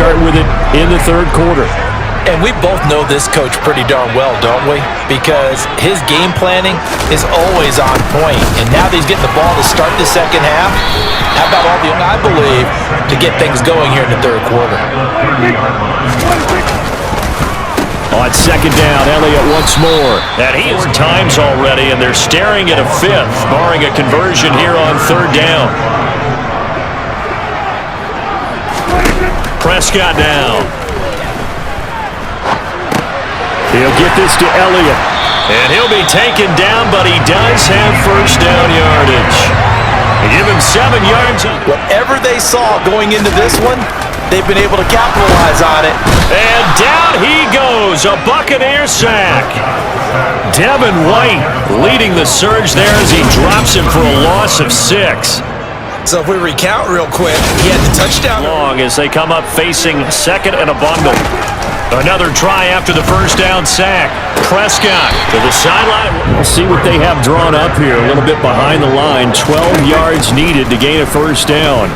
start with it in the third quarter. And we both know this coach pretty darn well, don't we? Because his game planning is always on point. And now that he's getting the ball to start the second half, how about all the, I believe, to get things going here in the third quarter. On second down, Elliott once more. And he is 4 times already, and they're staring at a 5th, barring a conversion here on third down. Prescott now. He'll get this to Elliott. And he'll be taken down, but he does have first down yardage. They give him 7 yards. Whatever they saw going into this one, they've been able to capitalize on it. And down he goes, a Buccaneer sack. Devin White leading the surge there as he drops him for a loss of 6. So if we recount real quick, he had the touchdown. Long as they come up facing second and a bundle. Another try after the first down sack. Prescott to the sideline. We'll see what they have drawn up here. A little bit behind the line. 12 yards needed to gain a first down.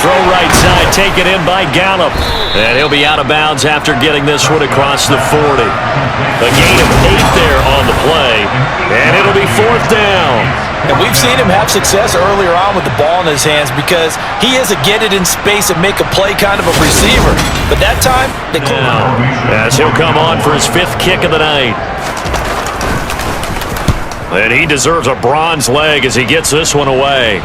Throw right side, taken in by Gallup. And he'll be out of bounds after getting this one across the 40. A gain of 8 there on the play. And it'll be 4th down. And we've seen him have success earlier on with the ball in his hands because he is a get it in space and make a play kind of a receiver. But that time, they now, as he'll come on for his 5th kick of the night. And he deserves a bronze leg as he gets this one away.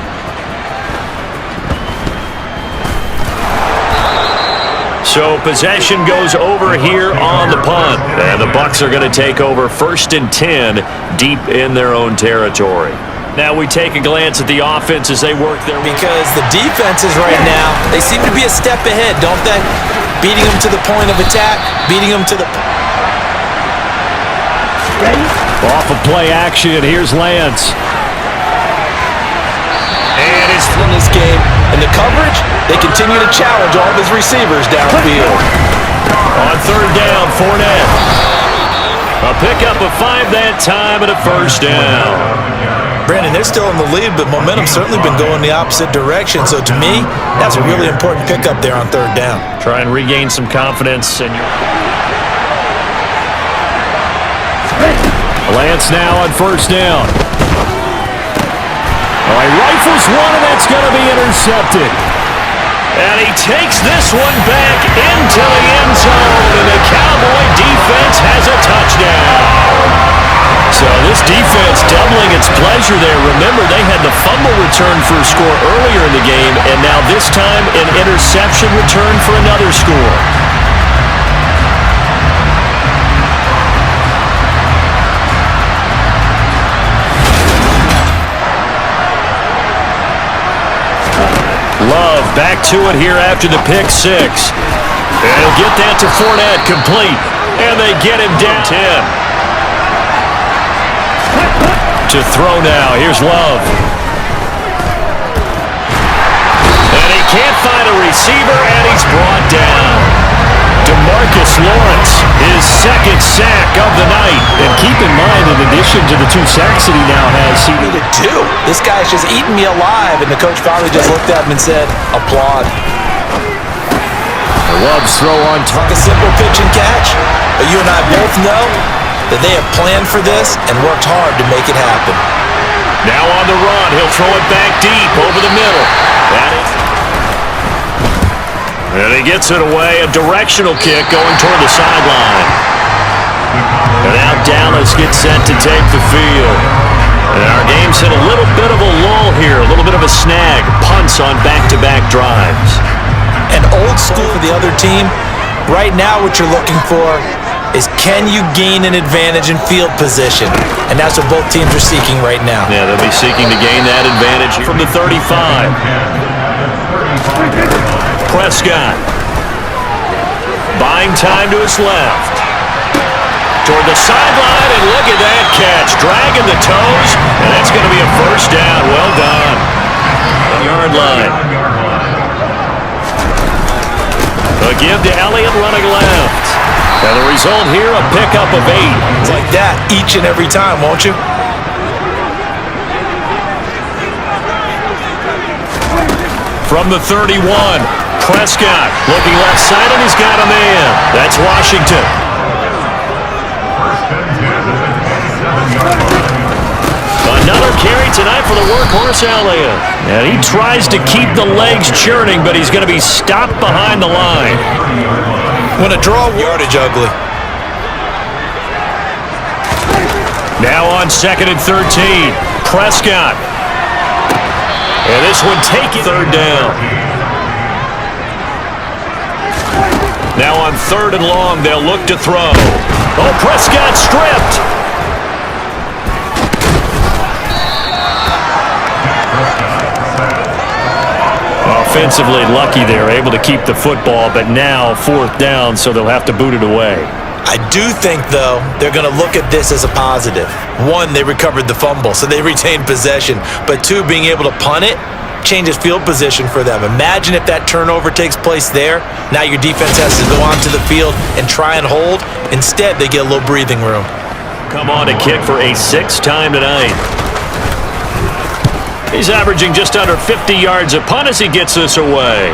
So possession goes over here on the punt. And the Bucs are going to take over 1st and 10 deep in their own territory. Now we take a glance at the offense as they work their... Because the defenses right now, they seem to be a step ahead, don't they? Beating them to the point of attack, beating them to the... Off of play action, here's Lance. And it's in this game. In the coverage, they continue to challenge all of his receivers downfield. On third down, Fournette. A pickup of 5 that time and a first down. Brandon, they're still in the lead, but momentum's certainly been going the opposite direction. So to me, that's a really important pickup there on third down. Try and regain some confidence. And Lance now on first down. Oh, he rifles one, and that's going to be intercepted. And he takes this one back into the end zone, and the Cowboy defense has a touchdown. So this defense doubling its pleasure there. Remember, they had the fumble return for a score earlier in the game, and now this time an interception return for another score. Love back to it here after the pick 6. And he'll get that to Fournette, complete. And they get him down 10. To throw now. Here's Love. And he can't find a receiver, and he's brought down. DeMarcus Lawrence, his 2nd sack of the night. And keep in mind, in addition to the 2 sacks that he now has, he needed 2. This guy's just eating me alive. And the coach finally just looked at him and said, applaud. Love's throw on top. Like a simple pitch and catch. But you and I both know that they have planned for this and worked hard to make it happen. Now on the run, he'll throw it back deep over the middle. And he gets it away, a directional kick going toward the sideline. And now Dallas gets set to take the field. And our game's hit a little bit of a lull here, a little bit of a snag. Punts on back-to-back drives. And old school for the other team, right now what you're looking for is can you gain an advantage in field position? And that's what both teams are seeking right now. Yeah, they'll be seeking to gain that advantage from the 35. Prescott. Buying time to his left. Toward the sideline, and look at that catch. Dragging the toes, and that's going to be a first down. Well done. Yard line. A give to Elliott running left. And the result here, a pickup of 8. It's like that each and every time, won't you? From the 31, Prescott looking left side, and he's got a man. That's Washington. Another carry tonight for the workhorse Elliott. And he tries to keep the legs churning, but he's going to be stopped behind the line. When a draw yardage ugly. Now on 2nd and 13. Prescott. And this one taken. 3rd down. Now on 3rd and long, they'll look to throw. Oh, Prescott stripped. Offensively lucky they're able to keep the football, but now 4th down, so they'll have to boot it away. I do think, though, they're going to look at this as a positive. 1, they recovered the fumble, so they retained possession. But 2, being able to punt it changes field position for them. Imagine if that turnover takes place there. Now your defense has to go onto the field and try and hold. Instead, they get a little breathing room. Come on to kick for a 6th time tonight. He's averaging just under 50 yards a punt as he gets this away.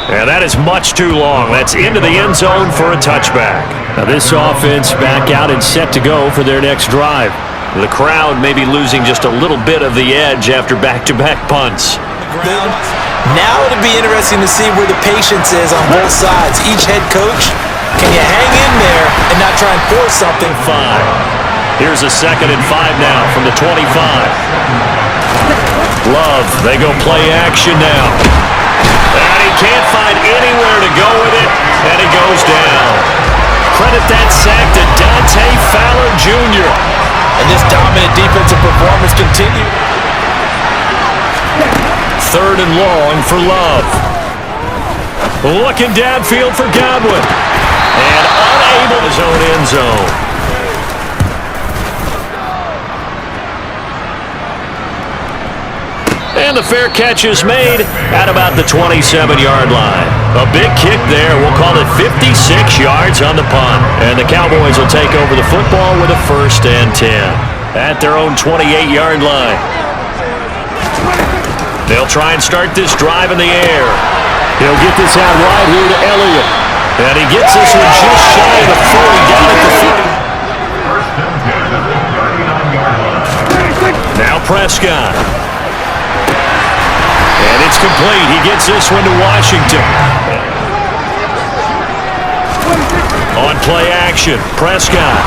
And that is much too long. That's into the end zone for a touchback. Now this offense back out and set to go for their next drive. The crowd may be losing just a little bit of the edge after back-to-back punts. Now it'll be interesting to see where the patience is on both sides. Each head coach, can you hang in there and not try and force something? 5. Here's a 2nd and 5 now from the 25. Love, they go play action now. And he can't find anywhere to go with it, and he goes down. Credit that sack to Dante Fowler Jr. And this dominant defensive performance continues. 3rd and long for Love. Looking downfield for Godwin. And unable to zone end zone. And the fair catch is made at about the 27-yard line. A big kick there. We'll call it 56 yards on the punt. And the Cowboys will take over the football with a 1st and 10 at their own 28-yard line. They'll try and start this drive in the air. He'll get this out wide here to Elliott. And he gets this one just shy of the 40 down at the 50. Now Prescott. And it's complete. He gets this one to Washington. On play action, Prescott.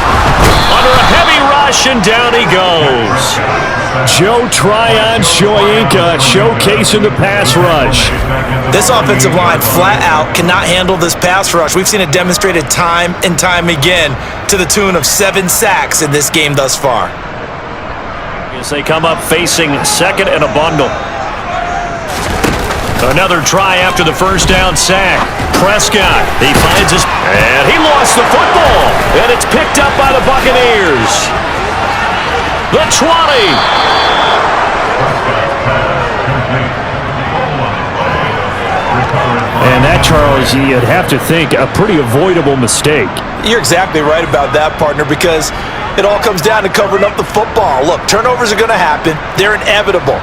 Under a heavy rush, and down he goes. Joe Tryon-Shoyinka showcasing the pass rush. This offensive line flat out cannot handle this pass rush. We've seen it demonstrated time and time again to the tune of 7 sacks in this game thus far. As they come up facing 2nd and a bundle. Another try after the 1st down sack. Prescott, he finds his... And he lost the football. And it's picked up by the Buccaneers. The 20. And that, Charles, you'd have to think a pretty avoidable mistake. You're exactly right about that, partner, because it all comes down to covering up the football. Look, turnovers are going to happen. They're inevitable.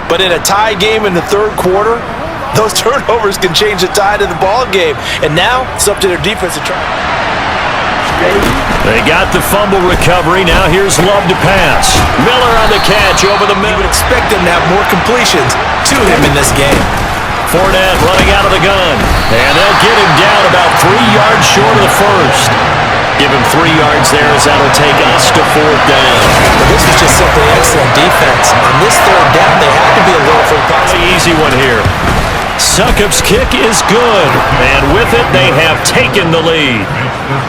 But in a tie game in the 3rd quarter, those turnovers can change the tide of the ball game. And now it's up to their defense to try. They got the fumble recovery. Now here's Love to pass. Miller on the catch over the middle. You would expect them to have more completions to him in this game. Fournette running out of the gun. And they'll get him down about 3 yards short of the 1st. Give him 3 yards there as that'll take us to 4th down. But this was just simply excellent defense. On this 3rd down, they had to be a little for the The easy one here. Succop's kick is good, and with it, they have taken the lead.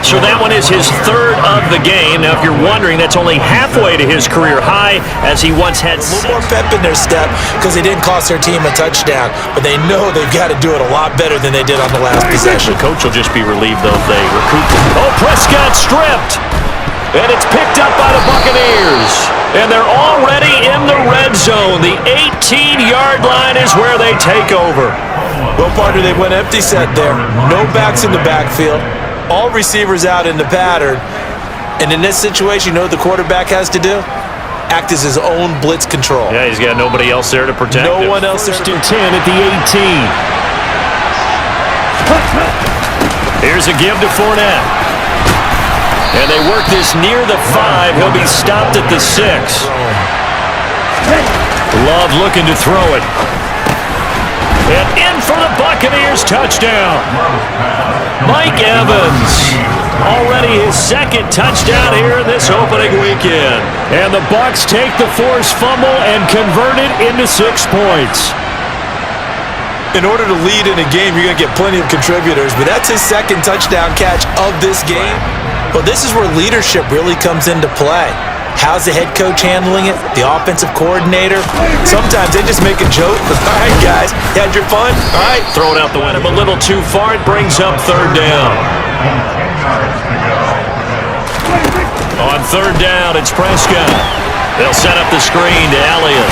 So that one is his 3rd of the game. Now, if you're wondering, that's only halfway to his career high, as he once had 6. A little more pep in their step because they didn't cost their team a touchdown, but they know they've got to do it a lot better than they did on the last possession. The coach will just be relieved, though, if they recoup. Oh, Prescott stripped, and it's picked up by the Buccaneers. And they're already in the red zone. The 18-yard line is where they take over. Well, partner, they went empty set there. No backs in the backfield. All receivers out in the pattern. And in this situation, you know what the quarterback has to do? Act as his own blitz control. Yeah, he's got nobody else there to protect him. No one else there. 1st and 10 at the 18. Here's a give to Fournette. And they work this near the 5. He'll be stopped at the 6. Love looking to throw it. And in for the Buccaneers touchdown. Mike Evans. Already his second touchdown here this opening weekend. And the Bucs take the forced fumble and convert it into 6 points. In order to lead in a game, you're going to get plenty of contributors, but that's his second touchdown catch of this game. Well, this is where leadership really comes into play. How's the head coach handling it? The offensive coordinator? Sometimes they just make a joke. All right, guys, you had your fun? All right. Throw it out the window a little too far. It brings up 3rd down. On 3rd down, it's Prescott. They'll set up the screen to Elliott.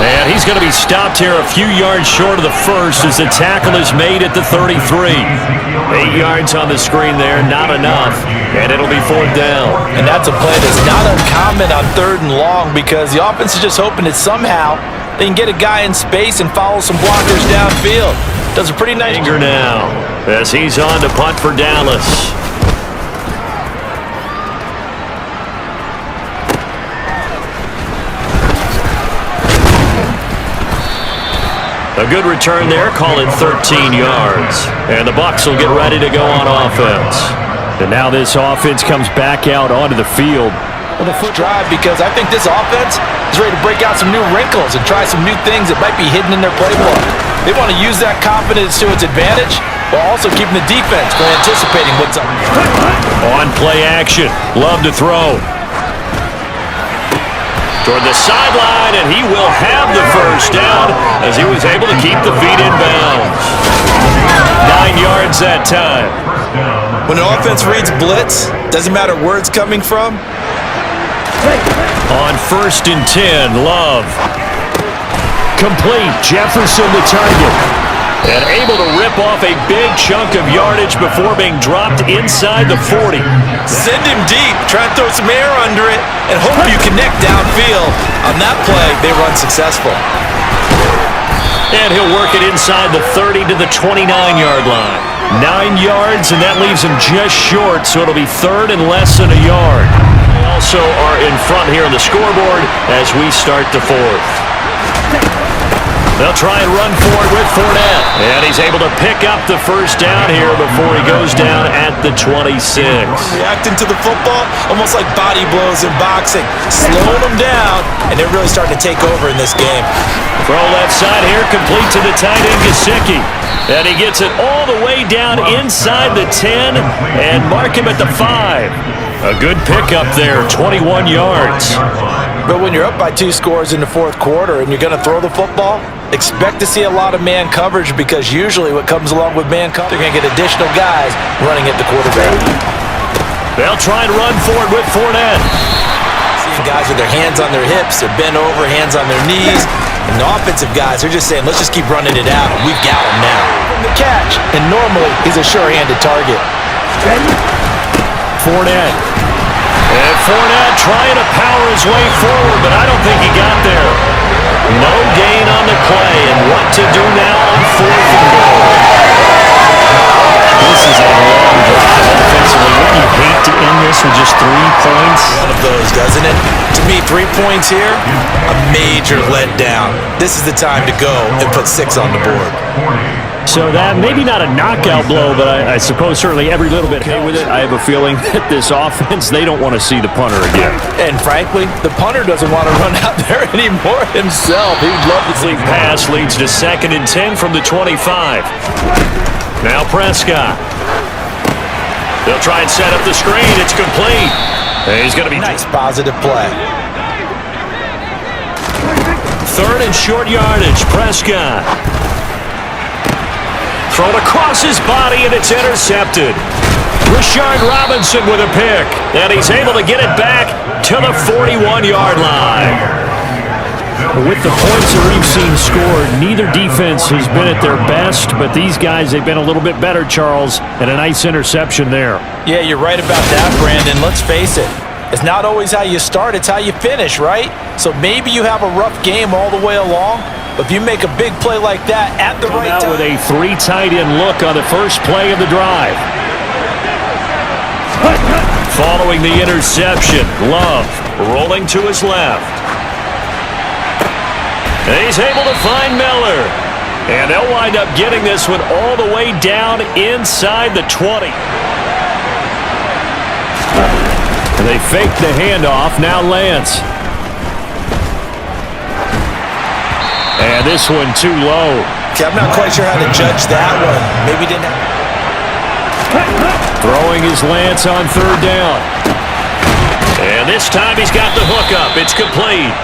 And he's going to be stopped here a few yards short of the 1st as the tackle is made at the 33. 8 yards on the screen there, not enough. And it'll be 4th down. And that's a play that's not uncommon on 3rd and long because the offense is just hoping that somehow they can get a guy in space and follow some blockers downfield. Does a pretty nice job now as he's on to punt for Dallas. A good return there, call it 13 yards. And the Bucs will get ready to go on offense. And now this offense comes back out onto the field. Well, the foot drive because I think this offense is ready to break out some new wrinkles and try some new things that might be hidden in their playbook. They want to use that confidence to its advantage while also keeping the defense from anticipating what's up. On play action, Love to throw. Toward the sideline, and he will have the 1st down as he was able to keep the feet in bounds. 9 yards that time. When an offense reads blitz, doesn't matter where it's coming from. On 1st and 10, Love. Complete, Jefferson the target. And able to rip off a big chunk of yardage before being dropped inside the 40. Send him deep. Try and throw some air under it and hope you connect downfield. On that play, they run successful. And he'll work it inside the 30 to the 29-yard line. 9 yards, and that leaves him just short, so it'll be 3rd and less than a yard. They also are in front here on the scoreboard as we start the 4th. They'll try and run for it with Fournette. And he's able to pick up the 1st down here before he goes down at the 26. Reacting to the football, almost like body blows in boxing. Slowing them down, and they're really starting to take over in this game. Throw left side here, complete to the tight end, Gesicki. And he gets it all the way down inside the 10 and mark him at the 5. A good pickup there, 21 yards. But when you're up by 2 scores in the 4th quarter and you're going to throw the football, expect to see a lot of man coverage because usually what comes along with man coverage, they're going to get additional guys running at the quarterback. They'll try and run for it with Fournette. Seeing guys with their hands on their hips, they're bent over, hands on their knees. And the offensive guys, they're just saying, let's just keep running it out. We've got him now. From the catch, and normally he's a sure-handed target. Fournette. And Fournette trying to power his way forward, but I don't think he got there. No gain on the play, and what to do now on 4th and goal. This is a long drive offensively. Wouldn't you hate to end this with just 3 points? One of those, doesn't it? To me, 3 points here, a major letdown. This is the time to go and put 6 on the board. So that, maybe not a knockout blow, but I suppose certainly every little bit okay with it. I have a feeling that this offense, they don't want to see the punter again. And frankly, the punter doesn't want to run out there anymore himself. He would love to see. Pass leads to 2nd and 10 from the 25. Now Prescott. They'll try and set up the screen. It's complete. And he's going to be nice positive play. 3rd and short yardage. Prescott. Thrown across his body, and it's intercepted. Rashard Robinson with a pick. And he's able to get it back to the 41-yard line. With the points that we've seen scored, neither defense has been at their best, but these guys, they've been a little bit better, Charles, and a nice interception there. Yeah, you're right about that, Brandon. Let's face it. It's not always how you start, it's how you finish, right? So maybe you have a rough game all the way along, but if you make a big play like that at the right time. With a 3 tight end look on the first play of the drive. Following the interception, Love rolling to his left. And he's able to find Miller. And they'll wind up getting this one all the way down inside the 20. And they fake the handoff. Now Lance. And this one too low. Okay, I'm not quite sure how to judge that one. Maybe didn't have... Throwing his Lance on third down. And this time he's got the hook up. It's complete.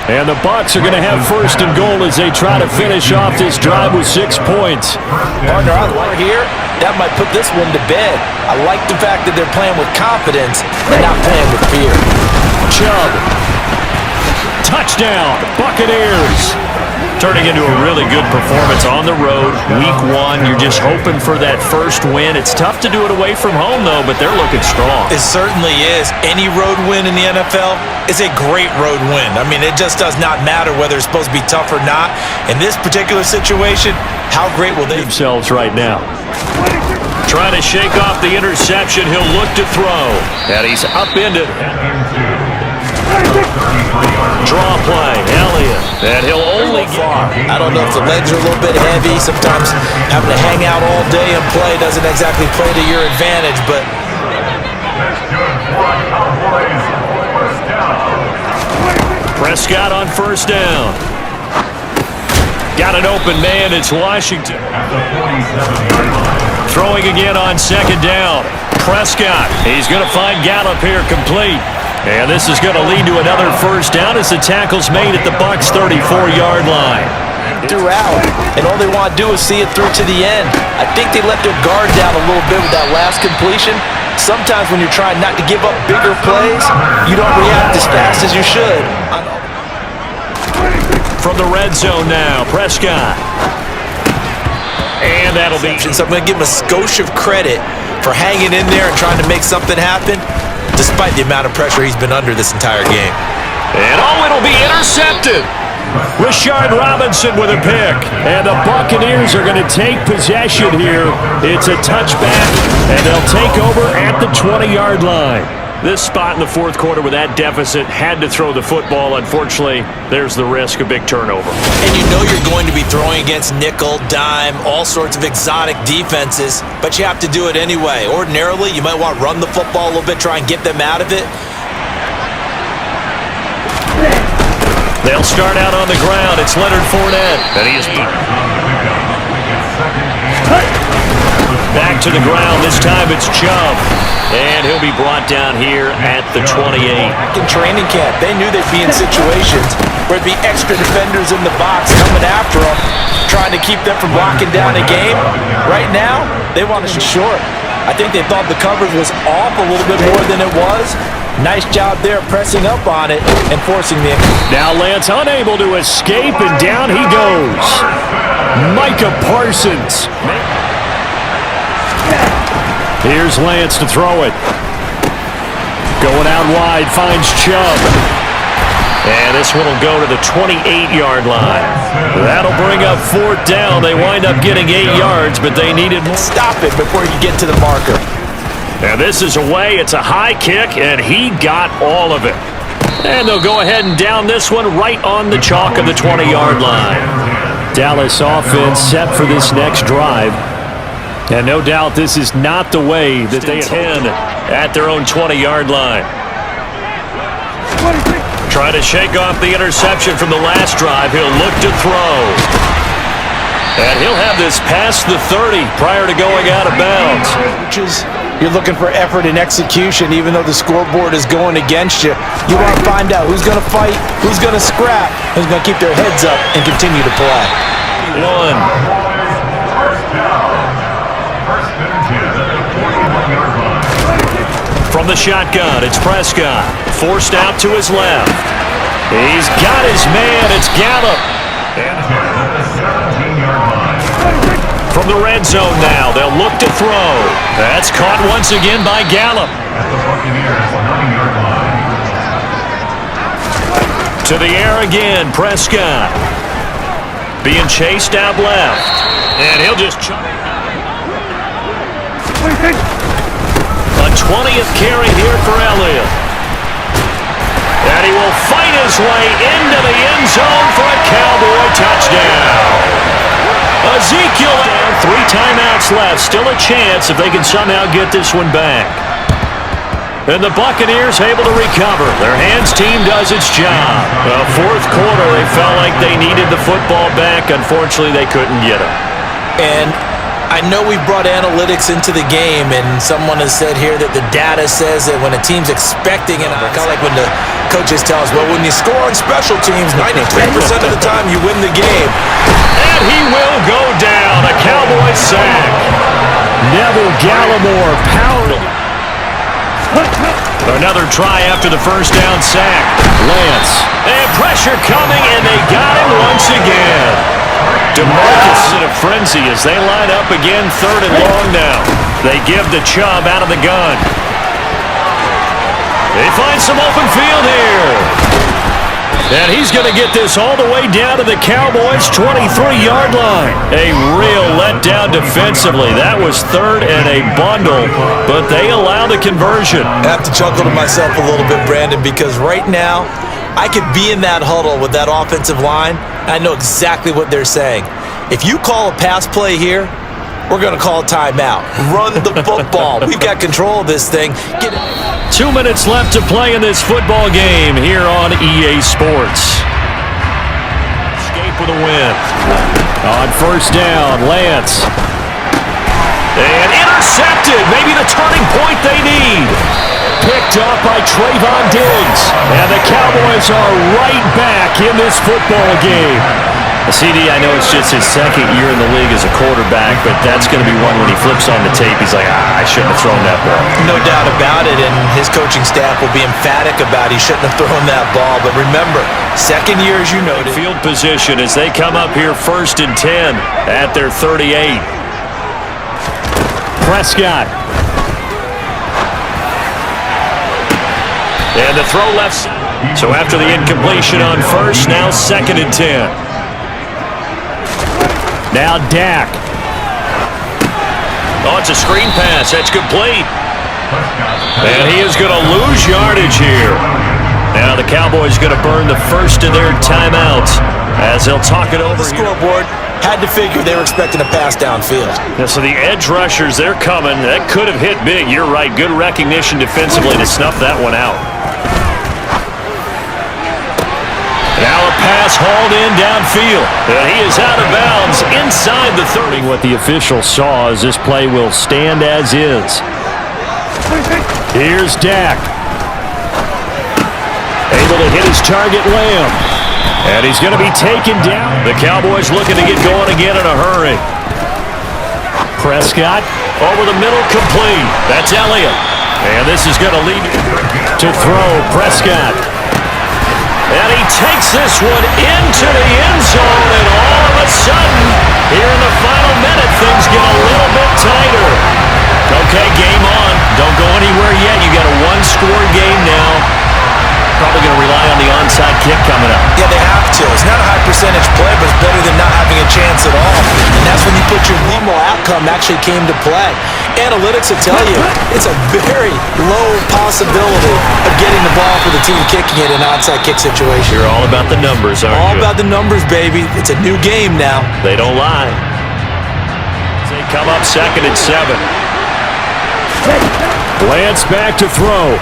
And the Bucs are going to have first and goal as they try to finish off this drive with 6 points. Partner, I like here. That might put this one to bed. I like the fact that they're playing with confidence and not playing with fear. Chubb. Touchdown, Buccaneers. Turning into a really good performance on the road. Week 1, you're just hoping for that first win. It's tough to do it away from home, though, but they're looking strong. It certainly is. Any road win in the NFL is a great road win. I mean, it just does not matter whether it's supposed to be tough or not. In this particular situation, how great will they themselves right now? Trying to shake off the interception. He'll look to throw. And he's upended. Draw play, Elliott. And he'll only far. I don't know if the legs are a little bit heavy. Sometimes having to hang out all day and play doesn't exactly play to your advantage, but... Prescott on first down. Got an open man. It's Washington. Throwing again on second down. Prescott. He's going to find Gallup here complete. And this is going to lead to another first down as the tackle's made at the Bucs' 34-yard line. Throughout, and all they want to do is see it through to the end. I think they let their guard down a little bit with that last completion. Sometimes when you're trying not to give up bigger plays, you don't react as fast as you should. From the red zone now, Prescott. And that'll be... So I'm going to give him a skosh of credit for hanging in there and trying to make something happen, despite the amount of pressure he's been under this entire game. And it'll be intercepted. Rashard Robinson with a pick. And the Buccaneers are going to take possession here. It's a touchback, and they'll take over at the 20-yard line. This spot in the fourth quarter with that deficit had to throw the football. Unfortunately, there's the risk of big turnover. And you know you're going to be throwing against nickel, dime, all sorts of exotic defenses, but you have to do it anyway. Ordinarily, you might want to run the football a little bit, try and get them out of it. They'll start out on the ground. It's Leonard Fournette. And he is back to the ground. This time it's Chubb. And he'll be brought down here at the 28. In training camp, they knew they'd be in situations where there'd be extra defenders in the box coming after them, trying to keep them from locking down a game. Right now, they want to shoot short. I think they thought the coverage was off a little bit more than it was. Nice job there pressing up on it and forcing the... Now Lance unable to escape, and down he goes. Micah Parsons. Here's Lance to throw it. Going out wide, finds Chubb. And this one will go to the 28-yard line. That'll bring up fourth down. They wind up getting 8 yards, but they needed more. Stop it before you get to the marker. And this is away. It's a high kick, and he got all of it. And they'll go ahead and down this one right on the chalk of the 20-yard line. Dallas offense set for this next drive. And no doubt this is not the way that they 10 at their own 20-yard line. Trying to shake off the interception from the last drive. He'll look to throw. And he'll have this past the 30 prior to going out of bounds. You're looking for effort and execution, even though the scoreboard is going against you. You want to find out who's going to fight, who's going to scrap, who's going to keep their heads up and continue to play. From the shotgun, it's Prescott. Forced out to his left. He's got his man. It's Gallup. From the red zone now, they'll look to throw. That's caught once again by Gallup. To the air again, Prescott. Being chased out left. And he'll just... A 20th carry here for Elliott. And he will fight his way into the end zone for a Cowboy touchdown. Ezekiel down, 3 timeouts left. Still a chance if they can somehow get this one back. And the Buccaneers able to recover. Their hands team does its job. The fourth quarter, they felt like they needed the football back. Unfortunately, they couldn't get it. And I know we've brought analytics into the game, and someone has said here that the data says that when a team's expecting it, kind of like when the coaches tell us, well, when you score on special teams, 93% of the time you win the game. And he will go down. A Cowboy sack. Neville Gallimore powered. Another try after the first down sack. Lance. And pressure coming, and they got him once again. DeMarcus in a frenzy as they line up again, 3rd and long now. They give the Chubb out of the gun. They find some open field here. And he's going to get this all the way down to the Cowboys' 23-yard line. A real letdown defensively. That was 3rd and a bundle, but they allow the conversion. I have to chuckle to myself a little bit, Brandon, because right now I could be in that huddle with that offensive line. I know exactly what they're saying. If you call a pass play here, we're going to call a timeout. Run the football. We've got control of this thing. 2 minutes left to play in this football game here on EA Sports. Escape with a win. On first down, Lance. And intercepted. Maybe the turning point they need. Picked up by Trayvon Diggs. And the Cowboys are right back in this football game. CD, I know it's just his 2nd year in the league as a quarterback, but that's going to be one when he flips on the tape, he's like, I shouldn't have thrown that ball. No doubt about it, and his coaching staff will be emphatic about he shouldn't have thrown that ball. But remember, 2nd year, as you noted. Field position as they come up here 1st and 10 at their 38. Prescott. And the throw left. So after the incompletion on first, now 2nd and 10. Now Dak. Oh, it's a screen pass. That's complete. And he is going to lose yardage here. Now the Cowboys going to burn the first of their timeouts as they'll talk it over. The scoreboard had to figure they were expecting a pass downfield. Yeah, so the edge rushers, they're coming. That could have hit big. You're right. Good recognition defensively to snuff that one out. Now a pass hauled in downfield. And he is out of bounds inside the 30. What the official saw is this play will stand as is. Here's Dak. Able to hit his target, Lamb. And he's going to be taken down. The Cowboys looking to get going again in a hurry. Prescott. Over the middle, complete. That's Elliott. And this is going to lead to throw. Prescott. And he takes this one into the end zone, and all of a sudden, here in the final minute, things get a little bit tighter. Okay, game on. Don't go anywhere yet. You got a one-score game now. Probably going to rely on the onside kick coming up. Yeah, they have to. It's not a high percentage play, but it's better than not having a chance at all. And that's when you put your normal outcome actually came to play. Analytics will tell you it's a very low possibility of getting the ball for the team kicking it in an onside kick situation. You're all about the numbers, aren't you? All about the numbers, baby. It's a new game now. They don't lie. They come up 2nd and 7. Lance back to throw.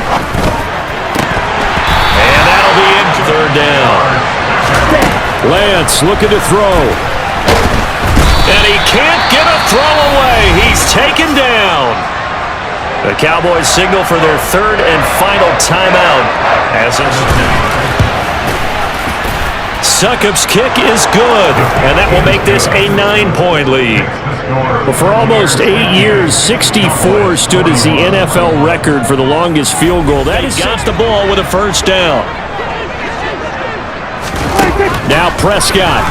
And that'll be in 3rd down. Lance looking to throw. And he can't get a throw away. He's taken down. The Cowboys signal for their 3rd and final timeout. Succop's kick is good, and that will make this a 9-point lead. Well, for almost 8 years, 64 stood as the NFL record for the longest field goal. That is got the ball with a first down. Now Prescott.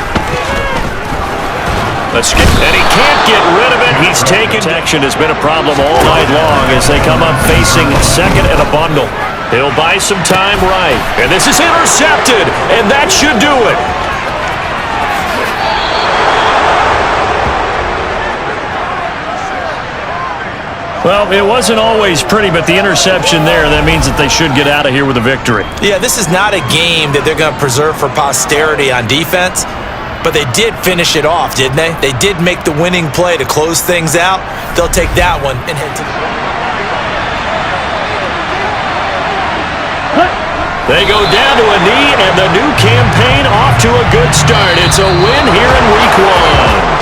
And he can't get rid of it. He's taken. Protection has been a problem all night long as they come up facing 2nd and a bundle. He'll buy some time right. And this is intercepted, and that should do it. Well, it wasn't always pretty, but the interception there, that means that they should get out of here with a victory. Yeah, this is not a game that they're going to preserve for posterity on defense, but they did finish it off, didn't they? They did make the winning play to close things out. They'll take that one and head to the... They go down to a knee, and the new campaign off to a good start. It's a win here in Week 1.